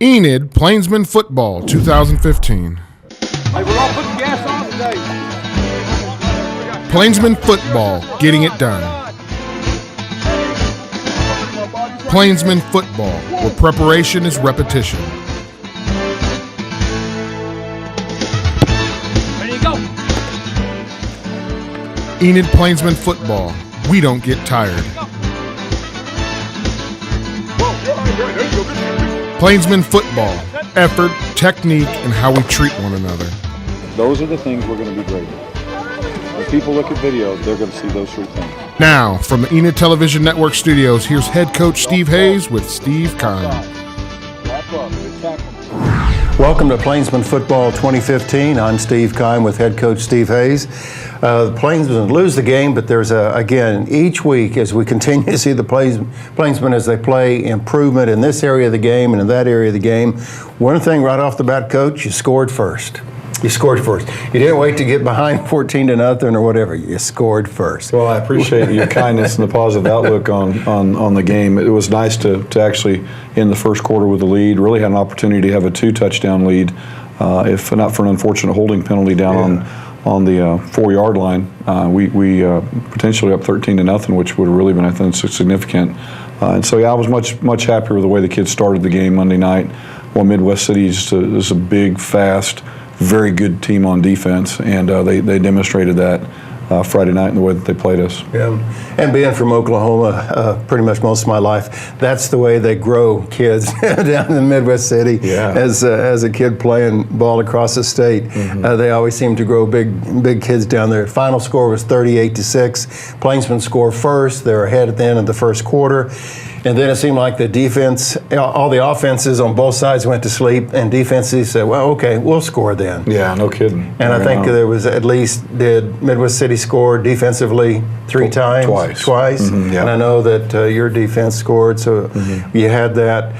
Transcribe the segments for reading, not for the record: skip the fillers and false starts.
Enid Plainsmen Football 2015. Hey, we're all putting gas on today. Plainsmen Football, getting it done. Plainsmen Football, where preparation is repetition. Ready to go. Enid Plainsmen Football, we don't get tired. Plainsmen Football, effort, technique, and how we treat one another. Those are the things we're going to be great at. When people look at video, they're going to see those three things. Now, from the Enid Television Network studios, here's head coach Steve Hayes with Steve Kine. Welcome to Plainsmen Football 2015. I'm Steve Kine with head coach Steve Hayes. The Plainsmen lose the game, but there's again, each week as we continue to see the Plainsmen as they play improvement in this area of the game and in that area of the game. One thing right off the bat, coach, you scored first. You scored first. You didn't wait to get behind 14-0 or whatever. You scored first. Well, I appreciate your kindness and the positive outlook on the game. It was nice to actually, in the first quarter with the lead, really had an opportunity to have a 2-touchdown lead, if not for an unfortunate holding penalty down on the 4-yard line. We potentially up 13-0, which would have really been, I think, significant. And so, I was much happier with the way the kids started the game Monday night. Well, Midwest City is a big, fast, very good team on defense, and they demonstrated that Friday night in the way that they played us. Yeah, and being from Oklahoma pretty much most of my life, that's the way they grow kids down in Midwest City. Yeah. As a kid playing ball across the state, they always seem to grow big kids down there. Final score was 38-6. Plainsmen score first. They're ahead at the end of the first quarter. And then it seemed like the defense, all the offenses on both sides went to sleep, and defenses said, well, okay, we'll score then. Yeah, no kidding. And I think there was at least, did Midwest City score defensively 3 times? Twice. Yeah. And I know that your defense scored, so you had that.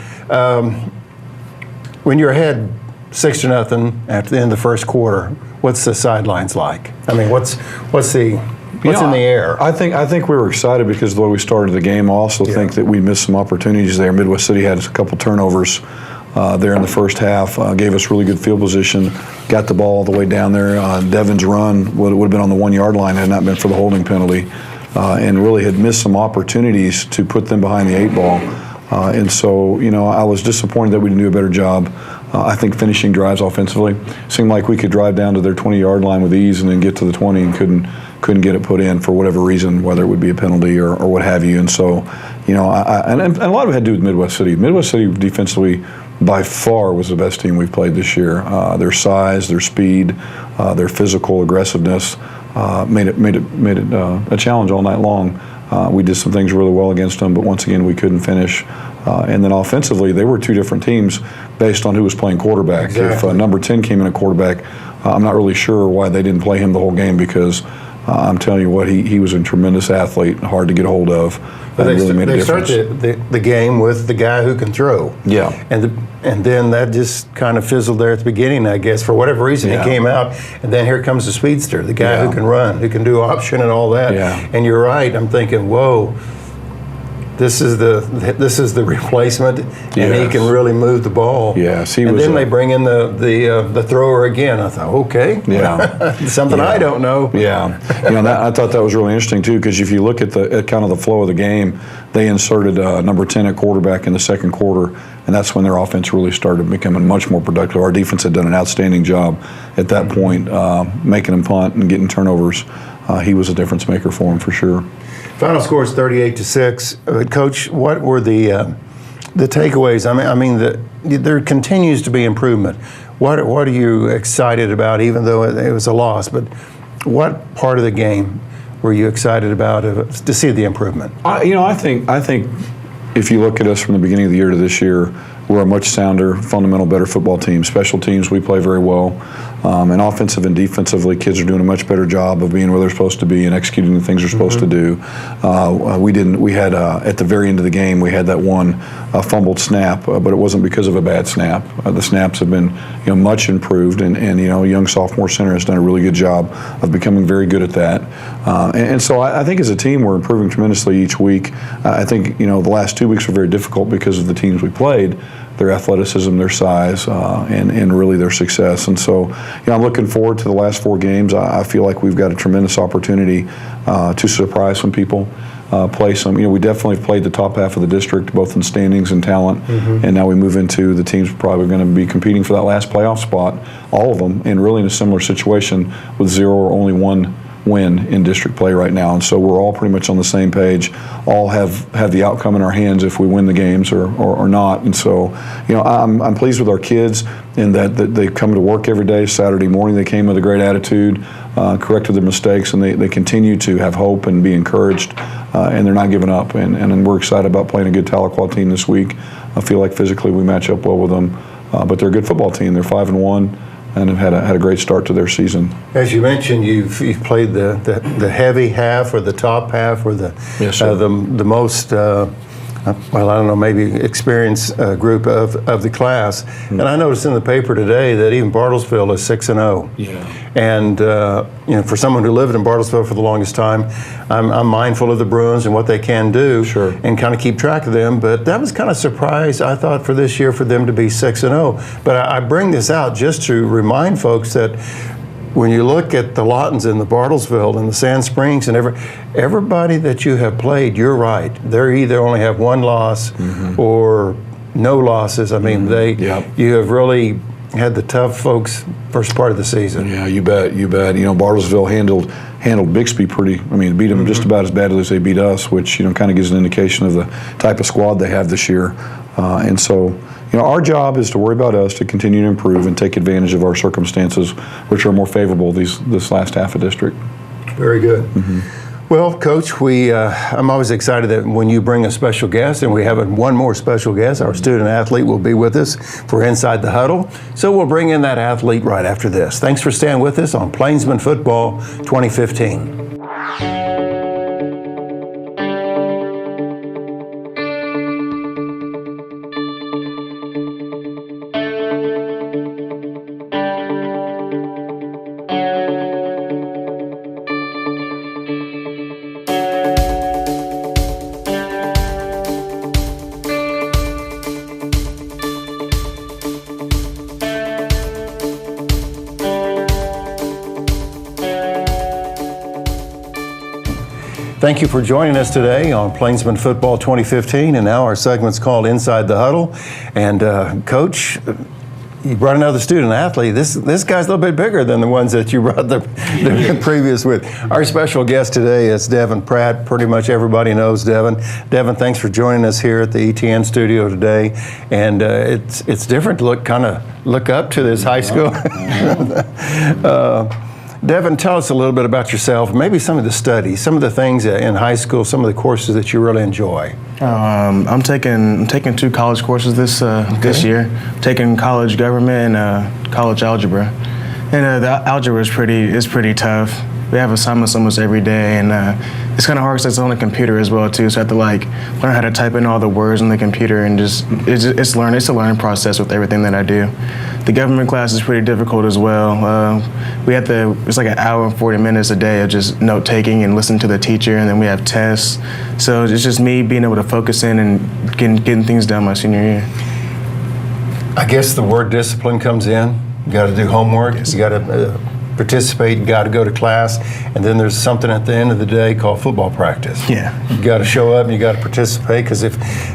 When you're ahead 6-0 after the end of the first quarter, what's the sidelines like? I mean, what's in the air? I think we were excited because of the way we started the game. I also think that we missed some opportunities there. Midwest City had a couple turnovers there in the first half, gave us really good field position, got the ball all the way down there. Devin's run would have been on the 1-yard line had it not been for the holding penalty, and really had missed some opportunities to put them behind the 8 ball. And so, I was disappointed that we didn't do a better job. I think finishing drives offensively. Seemed like we could drive down to their 20-yard line with ease and then get to the 20 and couldn't get it put in for whatever reason, whether it would be a penalty or what have you. And so, and a lot of it had to do with Midwest City. Midwest City defensively, by far, was the best team we've played this year. Their size, their speed, their physical aggressiveness made it a challenge all night long. We did some things really well against them, but once again, we couldn't finish. And then offensively, they were 2 different teams based on who was playing quarterback. Exactly. If number 10 came in at quarterback, I'm not really sure why they didn't play him the whole game, because I'm telling you what, he was a tremendous athlete, hard to get a hold of. But they start the game with the guy who can throw. Yeah. And then that just kind of fizzled there at the beginning, I guess. For whatever reason, he came out, and then here comes the speedster, the guy who can run, who can do option and all that. Yeah. And you're right. I'm thinking, whoa, this is the replacement, and he can really move the ball. Yes, and then they bring in the thrower again. I thought, okay, something I don't know. Yeah, I thought that was really interesting too, because if you look at kind of the flow of the game, they inserted number 10 at quarterback in the second quarter, and that's when their offense really started becoming much more productive. Our defense had done an outstanding job at that point, making them punt and getting turnovers. He was a difference maker for them for sure. Final score is 38-6. Coach, what were the takeaways? I mean, there continues to be improvement. What are you excited about, even though it was a loss? But what part of the game were you excited about to see the improvement? I think if you look at us from the beginning of the year to this year, we're a much sounder, fundamental, better football team. Special teams, we play very well. And offensive and defensively, kids are doing a much better job of being where they're supposed to be and executing the things they're supposed to do. We had at the very end of the game, we had that one fumbled snap, but it wasn't because of a bad snap. The snaps have been much improved, and young sophomore center has done a really good job of becoming very good at that. And so I think as a team, we're improving tremendously each week. I think the last 2 weeks were very difficult because of the teams we played. their athleticism, their size, and really their success. And so, I'm looking forward to the last 4 games. I feel like we've got a tremendous opportunity to surprise some people. Play some, we definitely have played the top half of the district, both in standings and talent, and now we move into the teams probably going to be competing for that last playoff spot, all of them, and really in a similar situation with 0 or only 1 win in district play right now. And so we're all pretty much on the same page, all have the outcome in our hands if we win the games or not. And so, I'm pleased with our kids in that they come to work every day. Saturday morning they came with a great attitude, corrected their mistakes, and they continue to have hope and be encouraged, and they're not giving up. And we're excited about playing a good Tahlequah team this week. I feel like physically we match up well with them, but they're a good football team. They're 5-1. And have had a great start to their season. As you mentioned, you've played the heavy half or the top half or the Yes, sir. the most well, I don't know, maybe experienced group of the class. And I noticed in the paper today that even Bartlesville is 6-0. Yeah. And for someone who lived in Bartlesville for the longest time, I'm mindful of the Bruins and what they can do, Sure. and kind of keep track of them. But that was kind of surprised, I thought, for this year for them to be 6-0. But I bring this out just to remind folks that when you look at the Laughtons and the Bartlesville and the Sand Springs and everybody that you have played, you're right. They either only have 1 loss or no losses. I mean, you have really had the tough folks first part of the season. Yeah, you bet. Bartlesville handled Bixby beat them just about as badly as they beat us, which kind of gives an indication of the type of squad they have this year. And so, our job is to worry about us, to continue to improve and take advantage of our circumstances, which are more favorable this last half of district. Very good. Well, Coach, I'm always excited that when you bring a special guest, and we have one more special guest, our student athlete will be with us for Inside the Huddle. So we'll bring in that athlete right after this. Thanks for staying with us on Plainsmen Football 2015. Thank you for joining us today on Plainsmen Football 2015, and now our segment's called Inside the Huddle. And Coach, you brought another student athlete. This guy's a little bit bigger than the ones that you brought the previous with. Our special guest today is Devin Pratt. Pretty much everybody knows Devin. Devin, thanks for joining us here at the ETN studio today. And it's different to look up to this high school. Devin, tell us a little bit about yourself, maybe some of the studies, some of the things in high school, some of the courses that you really enjoy. I'm taking 2 college courses this year. I'm taking college government and college algebra. And the algebra is pretty tough. We have assignments almost every day, and it's kind of hard because it's on the computer as well too. So I have to learn how to type in all the words on the computer, and it's a learning process with everything that I do. The government class is pretty difficult as well. It's like an hour and 40 minutes a day of just note taking and listening to the teacher, and then we have tests. So it's just me being able to focus in and getting things done my senior year. I guess the word discipline comes in. You got to do homework. You got to participate. You got to go to class, and then there's something at the end of the day called football practice. Yeah. You got to show up and you got to participate, because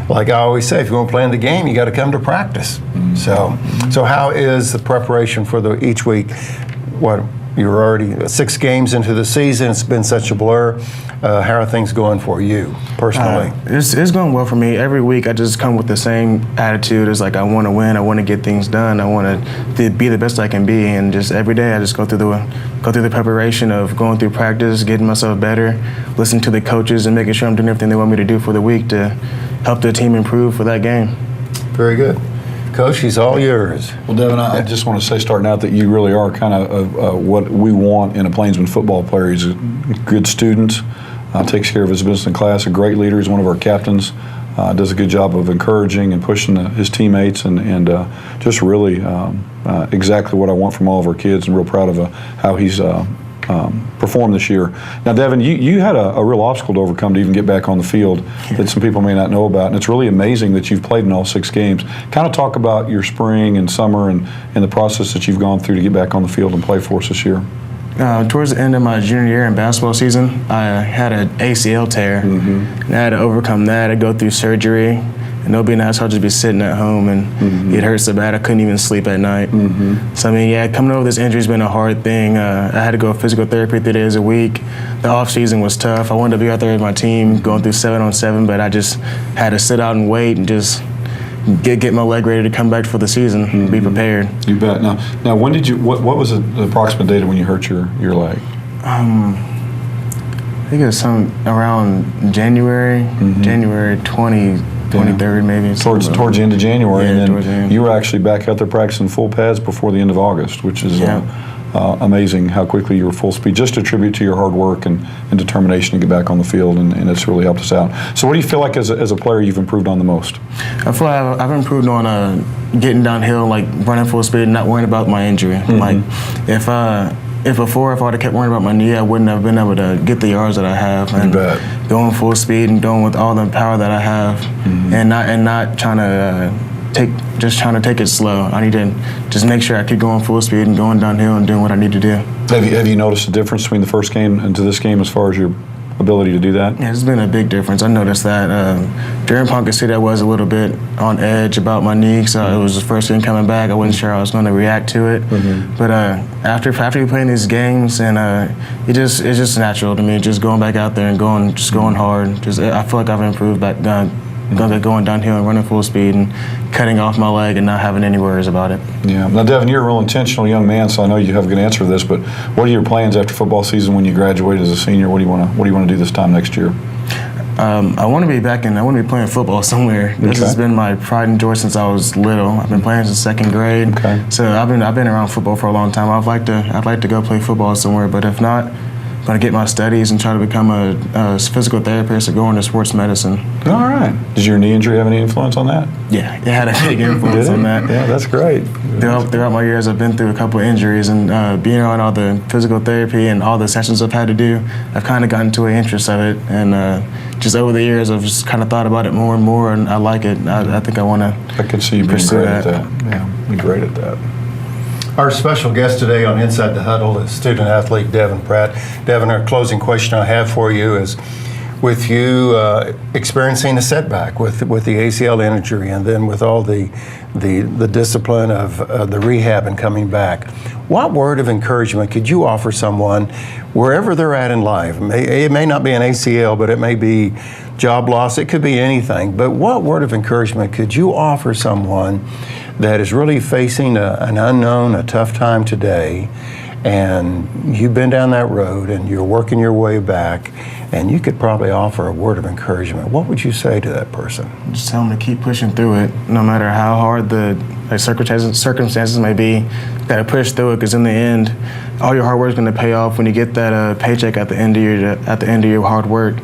like I always say, if you want to play in the game, you got to come to practice. So how is the preparation for each week? You're already 6 games into the season. It's been such a blur. How are things going for you personally? It's going well for me. Every week I just come with the same attitude. It's like I want to win. I want to get things done. I want to be the best I can be. And just every day I just go through the preparation of going through practice, getting myself better, listening to the coaches, and making sure I'm doing everything they want me to do for the week to help the team improve for that game. Very good. Coach, he's all yours. Well, Devin, I just want to say, starting out, that you really are kind of what we want in a Plainsman football player. He's a good student, takes care of his business in class, a great leader. He's one of our captains, does a good job of encouraging and pushing his teammates, and just really exactly what I want from all of our kids, and real proud of how he's perform this year. Now, Devin, you had a real obstacle to overcome to even get back on the field that some people may not know about, and it's really amazing that you've played in all 6 games. Kind of talk about your spring and summer and the process that you've gone through to get back on the field and play for us this year. Towards the end of my junior year in basketball season, I had an ACL tear, and I had to overcome that. I go through surgery, and it'll be nice. I'll just be sitting at home, and it hurt so bad I couldn't even sleep at night. So I mean, yeah, coming over this injury's been a hard thing. I had to go physical therapy 3 days a week. The off season was tough. I wanted to be out there with my team, going through 7-on-7, but I just had to sit out and wait and just get my leg ready to come back for the season, be prepared. You bet. Now, when did you? What was the approximate date when you hurt your leg? I think it was around January 23rd, maybe. Towards the end of January, Yeah, and towards the then end. you were actually back out there practicing full pads before the end of August, which is amazing how quickly you were full speed. Just a tribute to your hard work and determination to get back on the field, and it's really helped us out. So what do you feel like as a player you've improved on the most? I feel like I've improved on getting downhill, like running full speed and not worrying about my injury. Like if before, if I would have kept worrying about my knee, I wouldn't have been able to get the yards that I have. And going full speed and going with all the power that I have, and not trying to take it slow. I need to just make sure I keep going full speed and going downhill and doing what I need to do. Have you noticed a difference between the first game and to this game as far as your ability to do that? Yeah, it's been a big difference. I noticed that during Pumpkin City, I was a little bit on edge about my knee, so it was the first game coming back. I wasn't sure I was going to react to it. But after playing these games, and it's just natural to me, just going back out there and going hard. I feel like I've improved back going downhill and running full speed and cutting off my leg and not having any worries about it. Yeah. Now, Devin, you're a real intentional young man, so I know you have a good answer to this. But what are your plans after football season when you graduate as a senior? What do you want to do this time next year? I want to be playing football somewhere. This has been my pride and joy since I was little. I've been playing since 2nd grade. So I've been around football for a long time. I'd like to go play football somewhere, but if not, I'm going to get my studies and try to become a physical therapist or go into sports medicine. All right. Did your knee injury have any influence on that? Yeah, it had a big influence on that. Yeah, that's great. Throughout my years, I've been through a couple of injuries, and being on all the physical therapy and all the sessions I've had to do, I've kind of gotten to an interest of it. And just over the years, I've just kind of thought about it more and more, and I like it. I think I want to I could see you being great at that. Yeah, be great at that. Our special guest today on Inside the Huddle is student-athlete Devin Pratt. Devin, our closing question I have for you is, with you experiencing a setback with the ACL injury and then with all the discipline of the rehab and coming back, what word of encouragement could you offer someone wherever they're at in life? It may not be an ACL, but it may be job loss. It could be anything. But what word of encouragement could you offer someone that is really facing an unknown, a tough time today, and you've been down that road and you're working your way back, and you could probably offer a word of encouragement? What would you say to that person? Just tell them to keep pushing through it, no matter how hard the circumstances may be. You got to push through it, because in the end, all your hard work is going to pay off when you get that paycheck at the end of your hard work,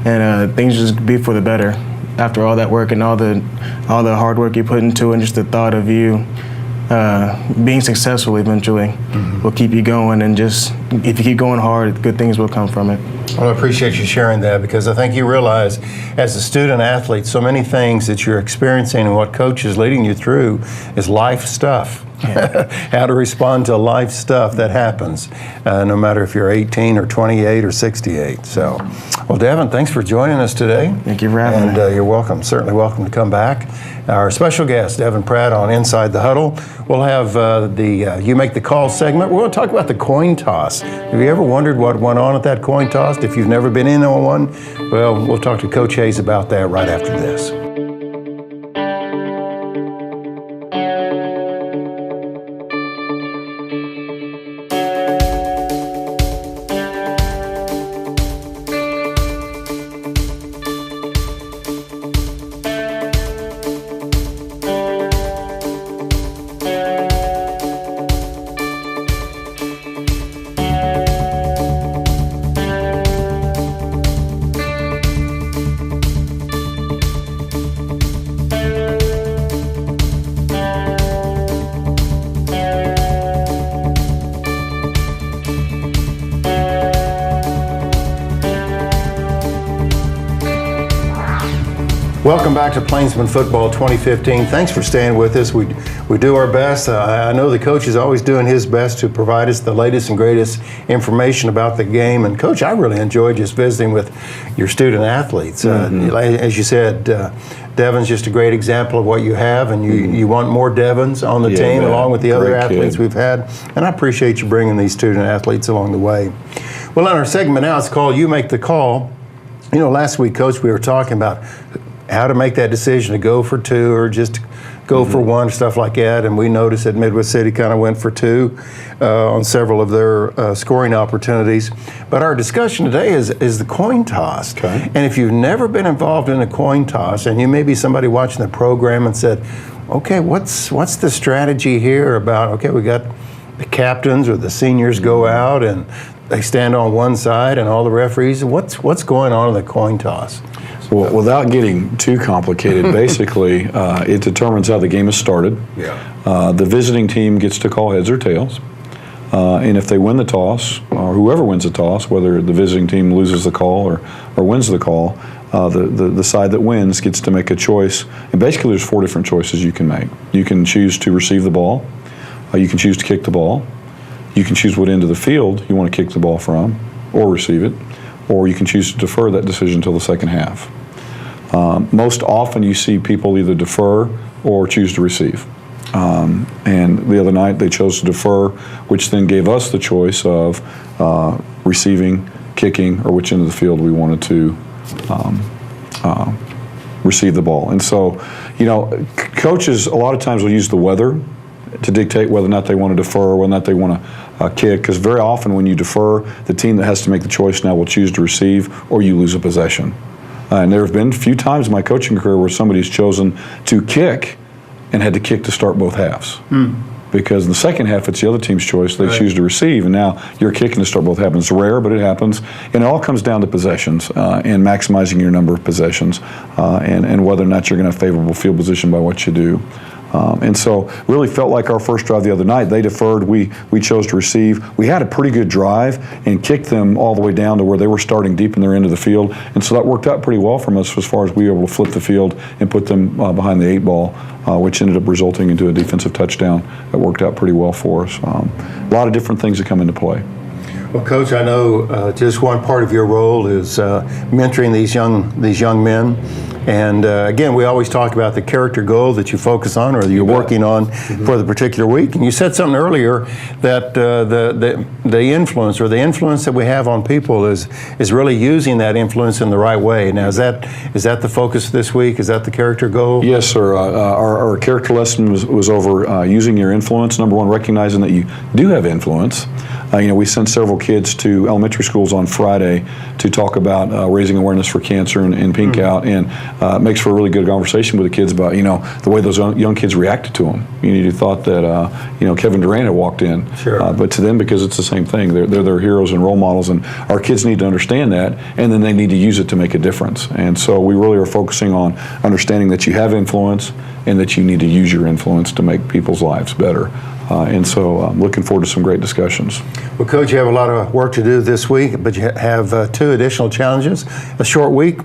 and things just be for the better. After all that work and all the hard work you put into it, and just the thought of you being successful eventually will keep you going. And just if you keep going hard, good things will come from it. Well, I appreciate you sharing that, because I think you realize as a student athlete, so many things that you're experiencing and what coach is leading you through is life stuff. Yeah. How to respond to life stuff that happens, no matter if you're 18 or 28 or 68. So, well, Devin, thanks for joining us today. Thank you for having me. And you're welcome, certainly welcome to come back. Our special guest, Devin Pratt, on Inside the Huddle. We'll have the You Make the Call segment. We're going to talk about the coin toss. Have you ever wondered what went on at that coin toss? If you've never been in on one, well, we'll talk to Coach Hayes about that right after this. Welcome back to Plainsmen Football 2015. Thanks for staying with us. We do our best. I know the coach is always doing his best to provide us the latest and greatest information about the game. And Coach, I really enjoyed just visiting with your student athletes. As you said, Devin's just a great example of what you have, and you want more Devins on the team along with the other athletes we've had. And I appreciate you bringing these student athletes along the way. Well, in our segment now, it's called You Make the Call. You know, last week, Coach, we were talking about how to make that decision to go for two or just go for one, stuff like that. And we noticed that Midwest City kind of went for two on several of their scoring opportunities. But our discussion today is the coin toss. Okay. And if you've never been involved in a coin toss, and you may be somebody watching the program and said, okay, what's the strategy here about, okay, we got the captains or the seniors go out and they stand on one side and all the referees, what's going on in the coin toss? Well, without getting too complicated, basically, it determines how the game is started. Yeah. The visiting team gets to call heads or tails. And if they win the toss, or whoever wins the toss, whether the visiting team loses the call or wins the call, the side that wins gets to make a choice. And basically, there's 4 different choices you can make. You can choose to receive the ball. You can choose to kick the ball. You can choose what end of the field you want to kick the ball from or receive it. Or you can choose to defer that decision until the second half. Most often you see people either defer or choose to receive. And the other night they chose to defer, which then gave us the choice of receiving, kicking, or which end of the field we wanted to receive the ball. And so, you know, coaches a lot of times will use the weather to dictate whether or not they want to defer or whether or not they want to kick, because very often when you defer, the team that has to make the choice now will choose to receive or you lose a possession. And there have been a few times in my coaching career where somebody's chosen to kick and had to kick to start both halves. Because in the second half, it's the other team's choice. They choose to receive, and now you're kicking to start both halves. It's rare, but it happens. And it all comes down to possessions and maximizing your number of possessions and whether or not you're going to have favorable field position by what you do. And so really felt like our first drive the other night, they deferred, we chose to receive. We had a pretty good drive and kicked them all the way down to where they were starting deep in their end of the field. And so that worked out pretty well from us as far as we were able to flip the field and put them behind the 8 ball, which ended up resulting into a defensive touchdown. That worked out pretty well for us. A lot of different things that come into play. Well, Coach, I know just one part of your role is mentoring these young men. And again, we always talk about the character goal that you focus on or that you're working on for the particular week. And you said something earlier that the influence or the influence that we have on people is really using that influence in the right way. Now, is that the focus this week? Is that the character goal? Yes, sir. Our character lesson was over using your influence. Number one, recognizing that you do have influence. We sent several kids to elementary schools on Friday to talk about raising awareness for cancer and pink out, and it makes for a really good conversation with the kids about the way those young kids reacted to them. You thought that Kevin Durant had walked in, but to them, because it's the same thing, they're their heroes and role models, and our kids need to understand that, and then they need to use it to make a difference. And so we really are focusing on understanding that you have influence and that you need to use your influence to make people's lives better. And so I'm looking forward to some great discussions. Well, Coach, you have a lot of work to do this week, but you have 2 additional challenges. A short week,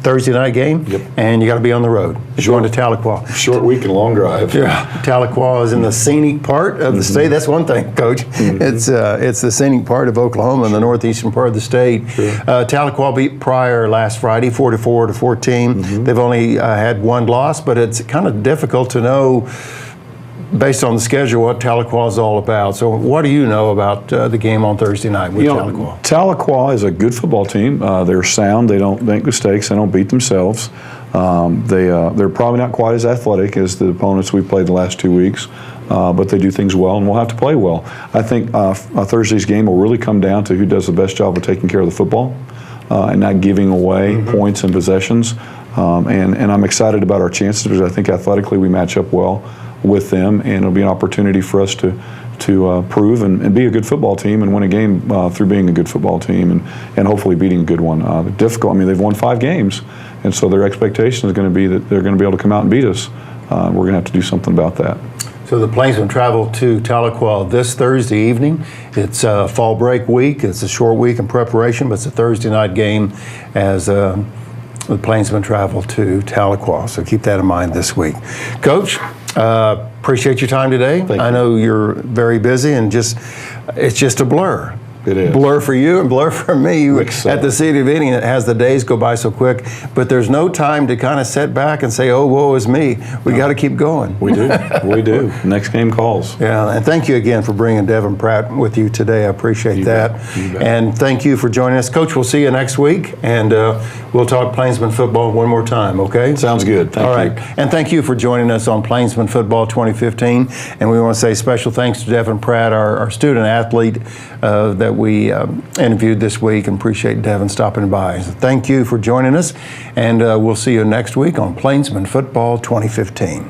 Thursday night game, and you got to be on the road. You're going to Tahlequah. Short week and long drive. Yeah, Tahlequah is in the scenic part of the state. That's one thing, Coach. It's the scenic part of Oklahoma, in the northeastern part of the state. Tahlequah beat Pryor last Friday, 44-14. They've only had 1 loss, but it's kind of difficult to know, based on the schedule, what Tahlequah is all about. So what do you know about the game on Thursday night with Tahlequah? Tahlequah is a good football team. They're sound. They don't make mistakes. They don't beat themselves. They're probably not quite as athletic as the opponents we played the last 2 weeks, but they do things well, and we'll have to play well. I think Thursday's game will really come down to who does the best job of taking care of the football and not giving away points and possessions. And I'm excited about our chances because I think athletically we match up well with them, and it'll be an opportunity for us to prove and be a good football team and win a game through being a good football team and hopefully beating a good one. They've won 5 games, and so their expectation is going to be that they're going to be able to come out and beat us. We're going to have to do something about that. So the Plainsmen travel to Tahlequah this Thursday evening. It's fall break week. It's a short week in preparation, but it's a Thursday night game as the Plainsmen travel to Tahlequah. So keep that in mind this week. Coach, appreciate your time today. I know you're very busy and it's just a blur. It is. Blur for you and blur for me at the City of Enid. It has the days go by so quick, but there's no time to kind of sit back and say, oh, woe is me. We got to keep going. We do. We do. Next game calls. Yeah, and thank you again for bringing Devin Pratt with you today. I appreciate that. And thank you for joining us. Coach, we'll see you next week, and we'll talk Plainsman football one more time, okay? Sounds good. Thank you. All right. And thank you for joining us on Plainsman Football 2015. And we want to say special thanks to Devin Pratt, our student athlete that we interviewed this week, and appreciate Devin stopping by. So thank you for joining us, and we'll see you next week on Plainsman Football 2015.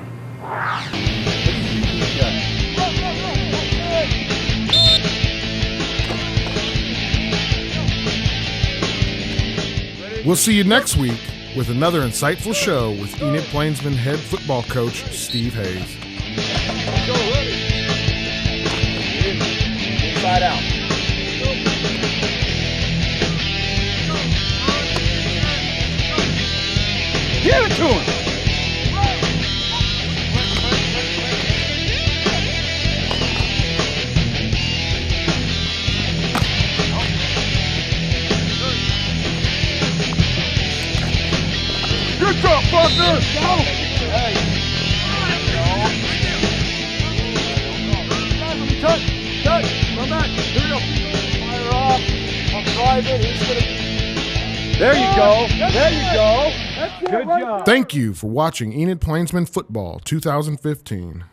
We'll see you next week with another insightful show with Enid Plainsman head football coach Steve Hayes. Inside out. Give it to him. Good job, partner. Go. Hey. Touch. Come back. Here we go. Fire off. I'll drive it. He's gonna. There you go. There you go. Good job. Thank you for watching Enid Plainsman Football 2015.